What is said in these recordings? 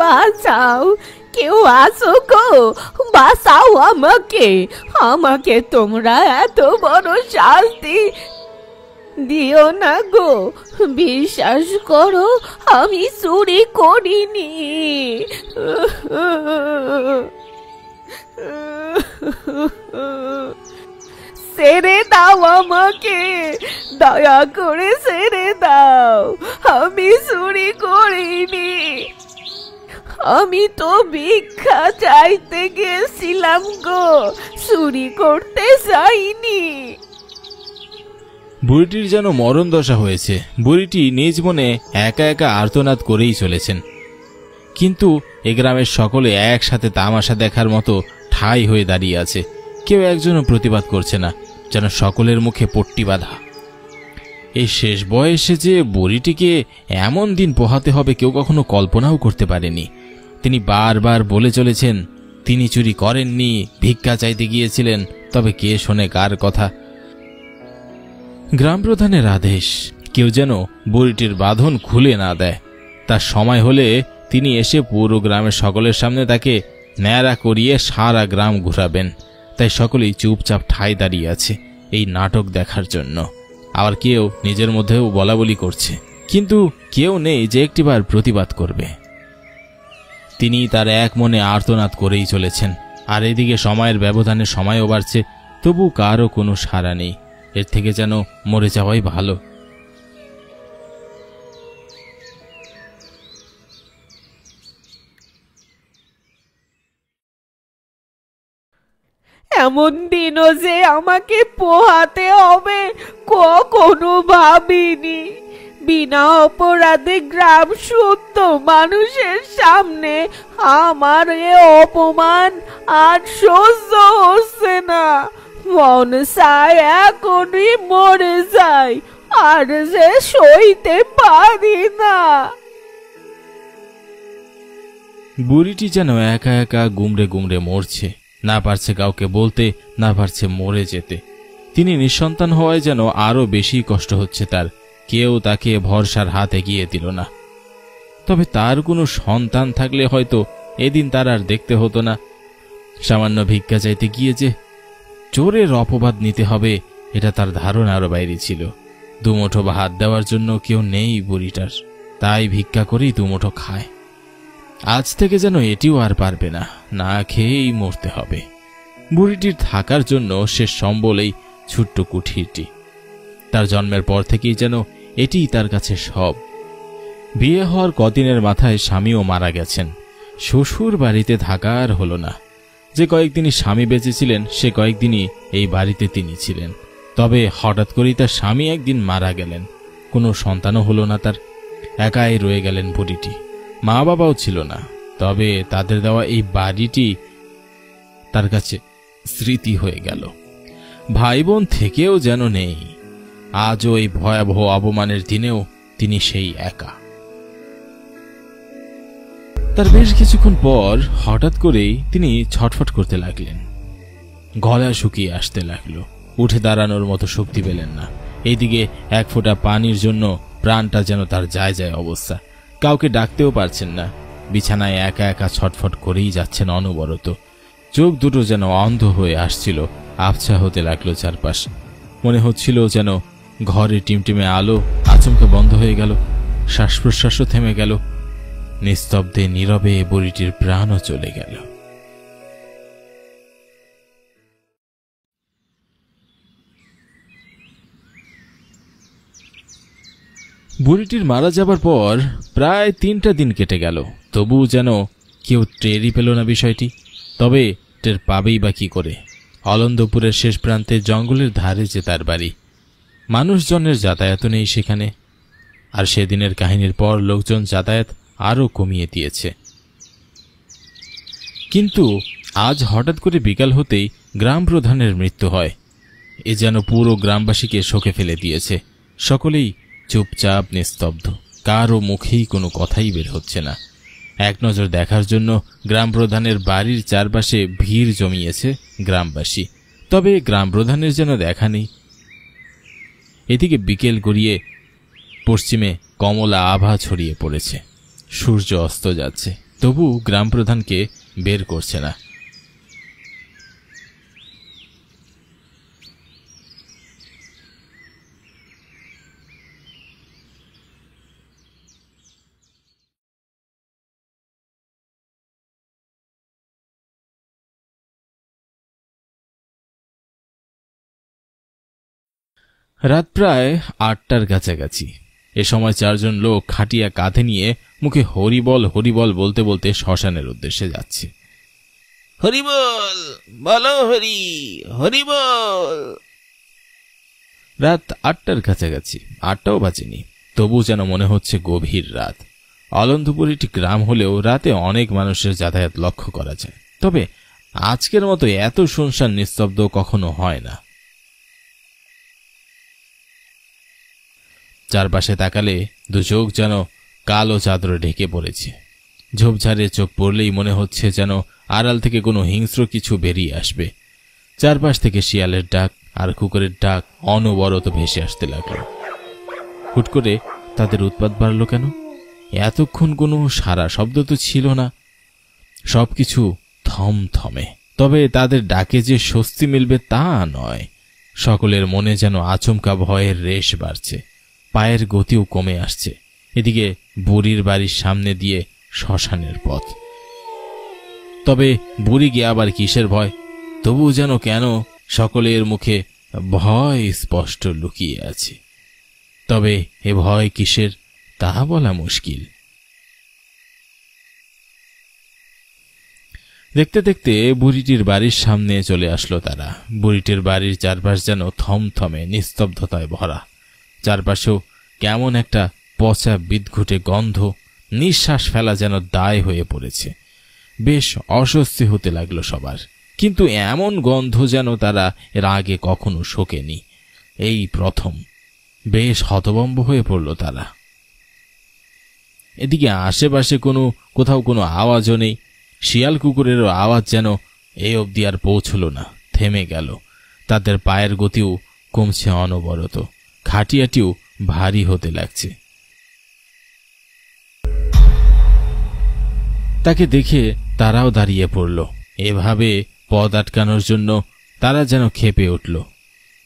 বাঁচাও, কেউ আছো গো, বাঁচাও আমাকে। আমাকে তোমরা এত বড় শাস্তি দিও না গো। বিশ্বাস করো, আমি চুরি করিনি। ছেড়ে দাও আমাকে, দয়া করে ছেড়ে দাও। আমি চুরি করিনি, আমি তো ভিক্ষা চাইতে গেছিলাম গো, চুরি করতে চাইনি। বুড়িটির যেন মরণ দশা হয়েছে। বুড়িটি নিজ মনে একা একা আর্তনাদ করেই চলেছেন, কিন্তু এ গ্রামের সকলে একসাথে তামাশা দেখার মতো ঠাঁই হয়ে দাঁড়িয়ে আছে। কেউ একজনও প্রতিবাদ করছে না, যেন সকলের মুখে পট্টি বাঁধা। এই শেষ বয়সে যে বুড়িটিকে এমন দিন পোহাতে হবে কেউ কখনো কল্পনাও করতে পারেনি। তিনি বারবার বলে চলেছেন তিনি চুরি করেননি, ভিক্ষা চাইতে গিয়েছিলেন। তবে কে শোনে কার কথা? গ্রাম প্রধানের আদেশ, কেউ যেন বুড়িটির বাঁধন খুলে না দেয়। তার সময় হলে তিনি এসে পুরো গ্রামের সকলের সামনে তাকে ন্যাড়া করিয়ে সারা গ্রাম ঘুরাবেন। তাই সকলেই চুপচাপ ঠায় দাঁড়িয়ে আছে এই নাটক দেখার জন্য। আবার কেউ নিজের মধ্যেও বলাবলি করছে, কিন্তু কেউ নেই যে একটিবার প্রতিবাদ করবে। তিনি তার এক মনে আর্তনাদ করেই চলেছেন। আর এদিকে সময়ের ব্যবধানে সময়ও বাড়ছে, তবু কারও কোনো সাড়া নেই। এর থেকে যেন মরে যাওয়াই ভালো। এমন দিনও যে আমাকে পোহাতে হবে কখনো ভাবিনি। বিনা অপরাধে গ্রাম শুদ্ধ মানুষের সামনে আমার এ অপমান আর সহ্য হচ্ছে না। মন চায় এখনই মরে যায়, আর যে সইতে পারি না। বুড়িটি যেন একা একা গুমড়ে গুমড়ে মরছে, না পারছে কাউকে বলতে, না পারছে মরে যেতে। তিনি নিঃসন্তান হওয়ায় যেন আরো বেশি কষ্ট হচ্ছে তার। কেউ তাকে ভরসার হাত এগিয়ে দিল না। তবে তার কোনো সন্তান থাকলে হয়তো এদিন তার আর দেখতে হতো না। সামান্য ভিক্ষা চাইতে গিয়ে যে চোরের অপবাদ নিতে হবে, এটা তার ধারণারও বাইরে ছিল। দুমুঠো ভাত দেওয়ার জন্য কেউ নেই বুড়িটার, তাই ভিক্ষা করেই দুমুঠো খায়। আজ থেকে যেন এটিও আর পারবে না, না খেয়েই মরতে হবে। বুড়িটির থাকার জন্য শেষ সম্বল এই ছোট্ট কুঠিরটি। তার জন্মের পর থেকেই যেন এটিই তার কাছে সব। বিয়ে হওয়ার কদিনের মাথায় স্বামীও মারা গেছেন। শ্বশুর বাড়িতে থাকার হলো না। যে কয়েকদিনই স্বামী বেঁচে ছিলেন সে কয়েকদিনই এই বাড়িতে তিনি ছিলেন। তবে হঠাৎ করেই তার স্বামী একদিন মারা গেলেন। কোনো সন্তানও হলো না তার। একাই রয়ে গেলেন বুড়িটি। মা বাবাও ছিল না। তবে তাদের দেওয়া এই বাড়িটি তার কাছে স্মৃতি হয়ে গেল। ভাই বোন থেকেও যেন নেই। আজও এই ভয়াবহ অপমানের দিনেও তিনি সেই একা। তার বেশ কিছুক্ষণ পর হঠাৎ করেই তিনি ছটফট করতে লাগলেন। গলা শুকিয়ে আসতে লাগলো। উঠে দাঁড়ানোর মতো শক্তি পেলেন না। এইদিকে এক ফোঁটা পানির জন্য প্রাণটা যেন তার যায় যায় অবস্থা। কাউকে ডাকতেও পারছেন না। বিছানায় একা একা ছটফট করেই যাচ্ছেন অনবরত। চোখ দুটো যেন অন্ধ হয়ে আসছিল। আবছা হতে লাগলো চারপাশ। মনে হচ্ছিল যেন ঘরে টিমটিমে আলো আচমকা বন্ধ হয়ে গেল। শ্বাস প্রশ্বাসও থেমে গেল। নিস্তব্ধে নীরবে বুড়িটির প্রাণও চলে গেল। বুড়িটির মারা যাবার পর প্রায় 3টা দিন কেটে গেল। তবু যেন কেউ টেরই পেল না বিষয়টি। তবে টের পাবেই বা কি করে? অলন্দপুরের শেষ প্রান্তে জঙ্গলের ধারে যে তার বাড়ি। মানুষজনের যাতায়াত নেই সেখানে। আর সেদিনের কাহিনীর পর লোকজন যাতায়াত আরও কমিয়ে দিয়েছে। কিন্তু আজ হঠাৎ করে বিকাল হতেই গ্রাম প্রধানের মৃত্যু হয়। এ যেন পুরো গ্রামবাসীকে শোকে ফেলে দিয়েছে। সকলেই চুপচাপ নিস্তব্ধ। কারও মুখেই কোনো কথাই বের হচ্ছে না। এক নজর দেখার জন্য গ্রাম প্রধানের বাড়ির চারপাশে ভিড় জমিয়েছে গ্রামবাসী। তবে গ্রাম প্রধানের যেন দেখা নেই। এদিকে বিকেল গড়িয়ে পশ্চিমে কমলা আভা ছড়িয়ে পড়েছে। সূর্য অস্ত যাচ্ছে। তবু গ্রাম প্রধানকে বের করছে না। রাত প্রায় 8টার কাছাকাছি। এ সময় 4 জন লোক খাটিয়া কাঁধে নিয়ে মুখে হরিবল হরিবল বলতে বলতে শ্মশানের উদ্দেশ্যে যাচ্ছে। হরিবল বলো, হরি হরিবল। রাত 8টার কাছাকাছি, 8টাও বাজেনি, তবু যেন মনে হচ্ছে গভীর রাত। অলন্ধপুর একটি গ্রাম হলেও রাতে অনেক মানুষের যাতায়াত লক্ষ্য করা যায়, তবে আজকের মতো এত শুনশান নিস্তব্ধ কখনো হয় না। চারপাশে তাকালে দু চোখ যেন কালো চাদরে ঢেকে পড়েছে। ঝোপঝাড়ে চোখ পড়লেই মনে হচ্ছে যেন আড়াল থেকে কোনো হিংস্র কিছু বেরিয়ে আসবে। চারপাশ থেকে শিয়ালের ডাক আর কুকুরের ডাক অনবরত ভেসে আসতে লাগলো। হুট করে তাদের উৎপাত বাড়ল কেন? এতক্ষণ কোনো সারা শব্দ তো ছিল না, সবকিছু থমথমে। তবে তাদের ডাকে যে স্বস্তি মিলবে তা নয়। সকলের মনে যেন আচমকা ভয়ের রেশ বাড়ছে, পায়ের গতিও কমে আসছে। এদিকে বুড়ির বাড়ির সামনে দিয়ে শ্মশানের পথ। তবে বুড়ি গিয়ে আবার কিসের ভয়? তবু যেন কেন সকলের মুখে ভয় স্পষ্ট লুকিয়ে আছে। তবে এ ভয় কিসের তা বলা মুশকিল। দেখতে দেখতে বুড়িটির বাড়ির সামনে চলে আসলো তারা। বুড়িটির বাড়ির চারপাশ যেন থমথমে নিস্তব্ধতায় ভরা। চারপাশেও কেমন একটা পচা বিদঘুটে গন্ধ, নিঃশ্বাস ফেলা যেন দায় হয়ে পড়েছে। বেশ অস্বস্তি হতে লাগলো সবার, কিন্তু এমন গন্ধ যেন তারা এর আগে কখনো শোকেনি, এই প্রথম। বেশ হতভম্ব হয়ে পড়ল তারা। এদিকে আশেপাশে কোথাও কোনো আওয়াজও নেই। শিয়াল কুকুরেরও আওয়াজ যেন এই অবধি আর পৌঁছল না, থেমে গেল। তাদের পায়ের গতিও কমছে অনবরত, খাটিয়াটিও ভারী হতে লাগছে। তাকে দেখে তারাও দাঁড়িয়ে পড়ল। এভাবে পথ আটকানোর জন্য তারা যেন ক্ষেপে উঠল।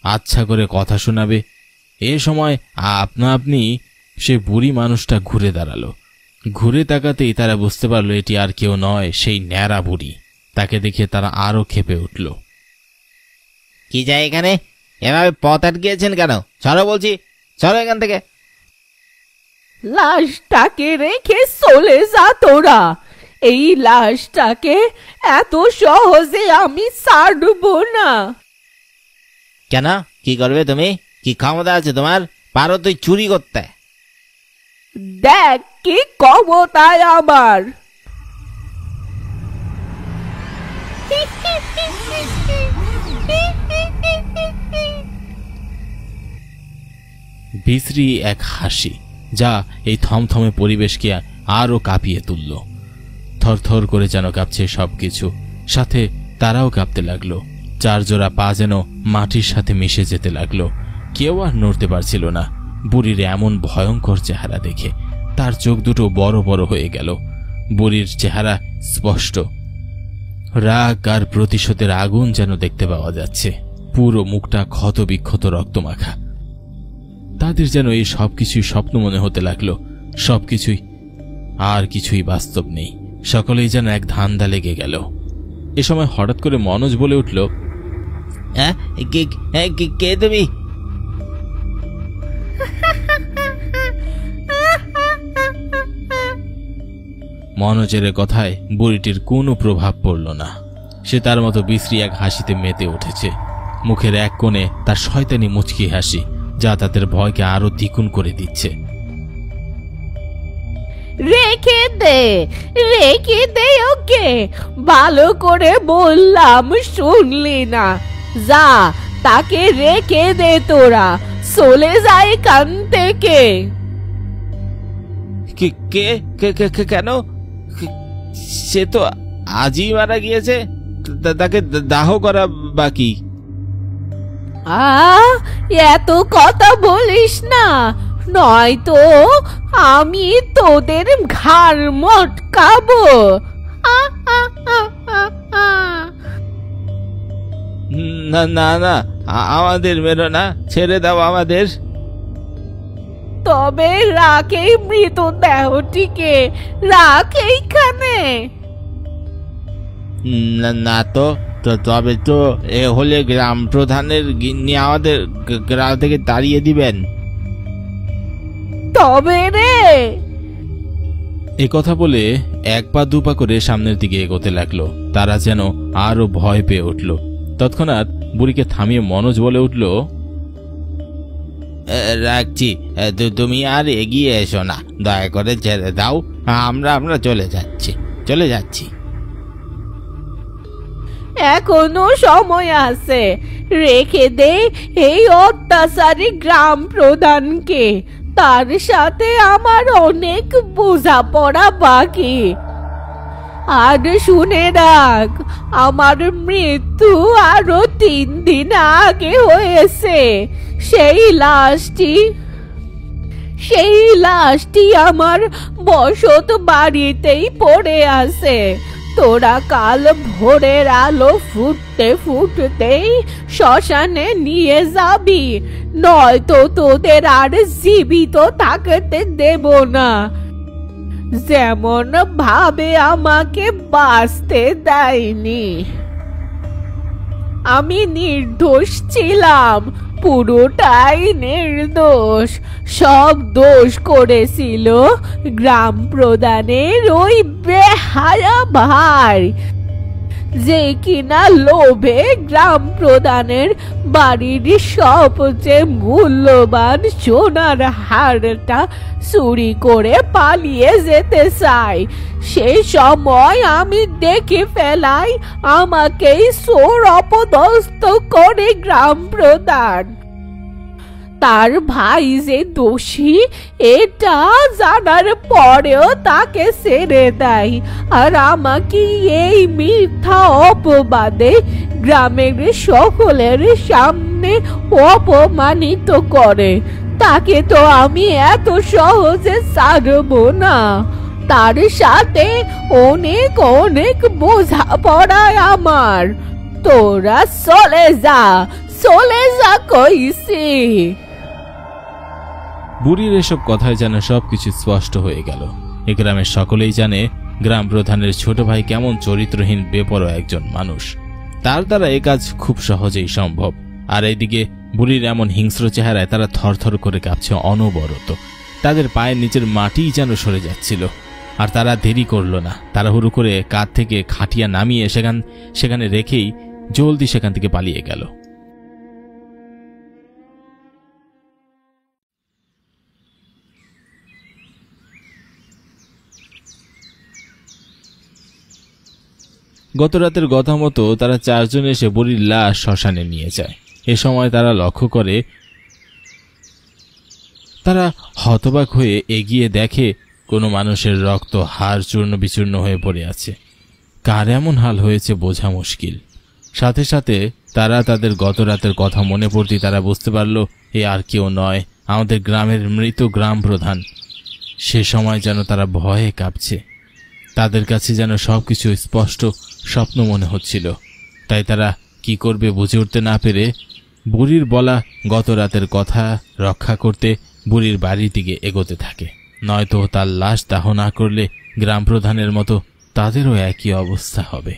আচ্ছা করে কথা শোনাবে। এ সময় আপনা আপনি সে বুড়ি মানুষটা ঘুরে দাঁড়ালো। ঘুরে তাকাতেই তারা বুঝতে পারল এটি আর কেউ নয়, সেই ন্যাড়া বুড়ি। তাকে দেখে তারা আরো ক্ষেপে উঠল। কি যায় এখানে? এভাবে পথ আটকিয়েছেন কেন? চলো বলছি, চলো এখান থেকে। লাশটাকে রেখে চলে যা তোরা। এই লাশটাকে এত সহজে আমি ছাড়বো না। কেন? কি করবে তুমি? কি ক্ষমতা আছে তোমার? পারো তুই চুরি করতে? দেখ কি ক্ষমতায় আমার। বিশ্রী এক হাসি, যা এই থমথমে পরিবেশকে আরো কাঁপিয়ে তুলল। থরথর করে যেন কাঁপছে সবকিছু, সাথে তারাও কাঁপতে লাগলো। 4 জোড়া পা যেন মাটির সাথে মিশে যেতে লাগলো। কেউ আর নড়তে পারছিল না। বুড়ির এমন ভয়ঙ্কর চেহারা দেখে তার চোখ দুটো বড় বড় হয়ে গেল। বুড়ির চেহারা স্পষ্ট, রাগ আর প্রতিশোধের আগুন যেন দেখতে পাওয়া যাচ্ছে। পুরো মুখটা ক্ষত বিক্ষত রক্তমাখা। তাদের যেন এই সবকিছুই স্বপ্ন মনে হতে লাগলো। সবকিছুই, আর কিছুই বাস্তব নেই। সকলেই যেন এক ধান্দা লেগে গেল। এ সময় হঠাৎ করে মনোজ বলে উঠল, কে তুমি? মনোজের কথায় বুড়িটির কোনো প্রভাব পড়ল না। সে তার মতো বিশ্রী এক হাসিতে মেতে উঠেছে। মুখের এক কোণে তার শয়তানি মুচকি হাসি, যা তাদের ভয়কে আরো দ্বিগুণ করে দিচ্ছে। রেখে দে ওকে। ভালো করে বললাম, শুনলি না? যা, তাকে রেখে দে তোরা। চলে যায় এখান থেকে। কেন? সে তো আজই মারা গিয়েছে, তাকে দাহ করা বাকি। এত কথা বলিস না, নয়তো আমি তোদের ঘাড় মটকাবো। আ, আ, আ, আ, আ। না না না, আমাদের মেরো না, ছেড়ে দাও আমাদের। তবে রাখ এই মৃতদেহটিকে, রাখ এইখানে। না না তো, তবে তো এ হলে গ্রাম প্রধানের গিন্নি আমাদের গ্রাম থেকে তাড়িয়ে দিবেন। তবে রে, এ কথা বলে এক পা দু পা করে সামনের দিকে এগোতে লাগলো। তারা যেন আরো ভয় পেয়ে উঠল। তৎক্ষণাৎ বুড়িকে থামিয়ে মনোজ বলে উঠল, রাখছি, তুমি আর এগিয়ে এসো না, দয়া করে ছেড়ে দাও, আমরা চলে যাচ্ছি। এখনো সময় আছে, রেখে দে এই অত্যাচারী গ্রাম প্রধানকে। তার সাথে আমার অনেক বোঝাপড়া বাকি। আর শুনে রাখ, আমার মৃত্যু আরো 3 দিন আগে হয়েছে। সেই লাশটি আমার বসত বাড়িতেই পড়ে আছে। তোরা কাল ভোরের আলো ফুটতেই শ্মশানে নিয়ে যাবি, নয়তো তোদের আর জীবিত থাকতে দেব না। যেমন ভাবে আমাকে বাঁচতে দেয়নি। আমি নির্দোষ ছিলাম, পুরোটাই নির্দোষ। সব দোষ করেছিল গ্রাম প্রধানের ওই বেহায়া ভাই, যে কিনা লোভে গ্রাম প্রধানের বাড়ির সবচেয়ে মূল্যবান সোনার হারটা চুরি করে পালিয়ে যেতে চাই। সেই সময় আমি দেখে ফেলাই আমাকেই চোর অপদস্থ করে গ্রাম প্রধান। তার ভাই যে দোষী এটা জানার পরেও তাকে ছেড়ে দেয়, আর আমাকে এই মিথ্যা অপবাদে গ্রামের সকলের সামনে অপমানিত করে। তাকে তো আমি এত সহজে ছাড়বো না। তার সাথে অনেক বোঝাপড়ায় আমার। তোরা চলে যা কইছি। বুড়ির এসব কথায় যেন সবকিছু স্পষ্ট হয়ে গেল। এ গ্রামের সকলেই জানে গ্রাম প্রধানের ছোট ভাই কেমন চরিত্রহীন বেপরোয়া একজন মানুষ। তার দ্বারা এ কাজ খুব সহজেই সম্ভব। আর এইদিকে বুড়ির এমন হিংস্র চেহারায় তারা থরথর করে কাঁপছে অনবরত। তাদের পায়ের নিচের মাটিই যেন সরে যাচ্ছিল। আর তারা দেরি করল না, তাড়াহুড়ো করে কাঁধ থেকে খাটিয়া নামিয়ে সেখানে রেখেই জলদি সেখান থেকে পালিয়ে গেল। গত রাতের কথা মতো তারা 4 জন এসে বুড়ির লাশ শ্মশানে নিয়ে যায়। এ সময় তারা লক্ষ্য করে, তারা হতবাক হয়ে এগিয়ে দেখে কোনো মানুষের রক্ত হাড় চূর্ণ বিচূর্ণ হয়ে পড়ে আছে। কার এমন হাল হয়েছে বোঝা মুশকিল। সাথে সাথে তারা তাদের গত রাতের কথা মনে পড়তে তারা বুঝতে পারল এ আর কেউ নয়, আমাদের গ্রামের মৃত গ্রাম প্রধান। সে সময় যেন তারা ভয়ে কাঁপছে। তাদের কাছে যেন সবকিছু স্পষ্ট স্বপ্ন মনে হচ্ছিল। তাই তারা কি করবে বুঝে উঠতে না পেরে বুড়ির বলা গত রাতের কথা রক্ষা করতে বুড়ির বাড়ির দিকে এগোতে থাকে। নয়তো তার লাশ দাহ না করলে গ্রাম প্রধানের মতো তাদেরও একই অবস্থা হবে।